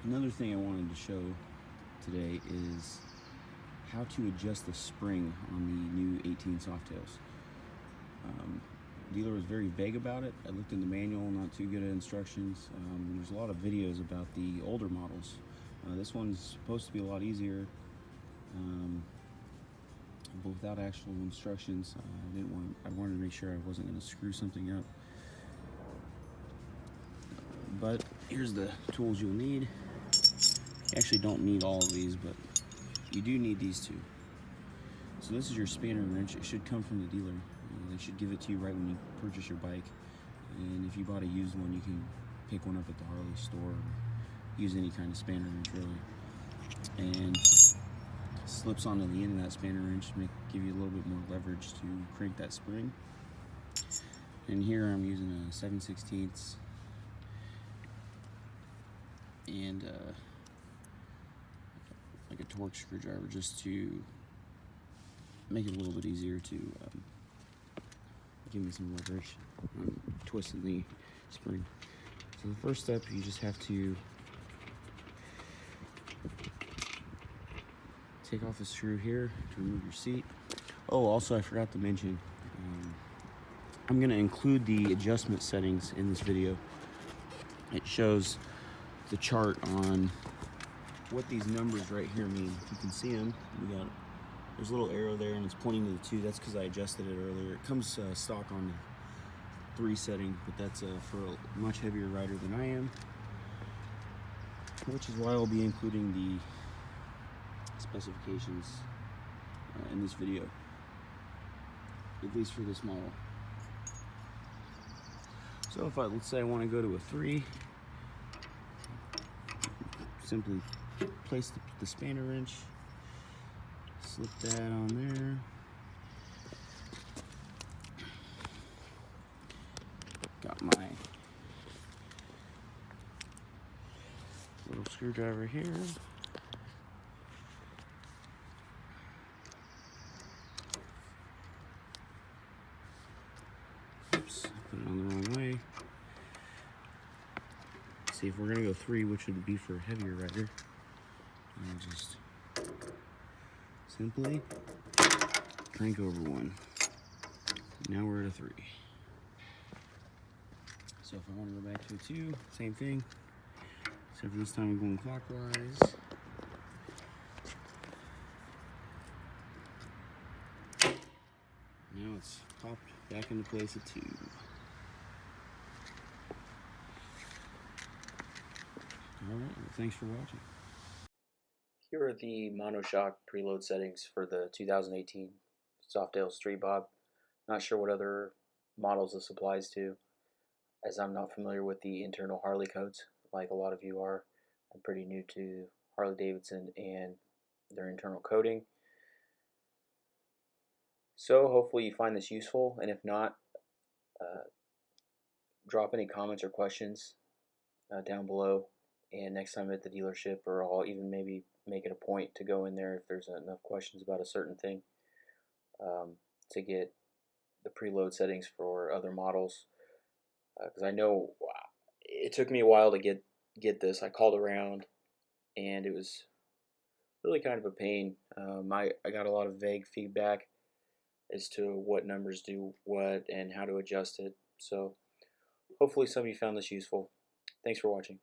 Another thing I wanted to show today is how to adjust the spring on the new 18 Softails. The dealer was very vague about it. I looked in the manual, not too good at instructions. There's a lot of videos about the older models. This one's supposed to be a lot easier, but without actual instructions. I wanted to make sure I wasn't going to screw something up. But here's the tools you'll need. You actually don't need all of these, but you do need these two. So this is your spanner wrench. It should come from the dealer. They should give it to you right when you purchase your bike. And if you bought a used one, you can pick one up at the Harley store or use any kind of spanner wrench really. And slips onto the end of that spanner wrench to give you a little bit more leverage to crank that spring. And here I'm using a 7/16 and like a torque screwdriver just to make it a little bit easier to give me some leverage. I'm twisting the spring. So the first step, you just have to take off the screw here to remove your seat. Oh, also I forgot to mention, I'm going to include the adjustment settings in this video. It shows the chart on what these numbers right here mean. If you can see them, there's a little arrow there and it's pointing to the 2. That's because I adjusted it earlier. It comes stock on the 3 setting, but that's for a much heavier rider than I am, which is why I'll be including the specifications in this video, at least for this model. So if let's say I want to go to a 3, simply place the spanner wrench, slip that on there, got my little screwdriver here, oops, I put it on the wrong way. See, if we're gonna go 3, which would be for a heavier rider, I'll just simply crank over 1. Now we're at a 3. So if I want to go back to a 2, same thing, except for this time I'm going clockwise. Now it's popped back into place at 2. Alright, well, thanks for watching. Here are the monoshock preload settings for the 2018 Softail Street Bob. Not sure what other models this applies to, as I'm not familiar with the internal Harley codes like a lot of you are. I'm pretty new to Harley-Davidson and their internal coding. So hopefully you find this useful, and if not, drop any comments or questions down below, and next time at the dealership, or I'll even maybe make it a point to go in there if there's enough questions about a certain thing, to get the preload settings for other models, because I know it took me a while to get this. I called around and it was really kind of a pain. I got a lot of vague feedback as to what numbers do what and how to adjust it. So hopefully some of you found this useful. Thanks for watching.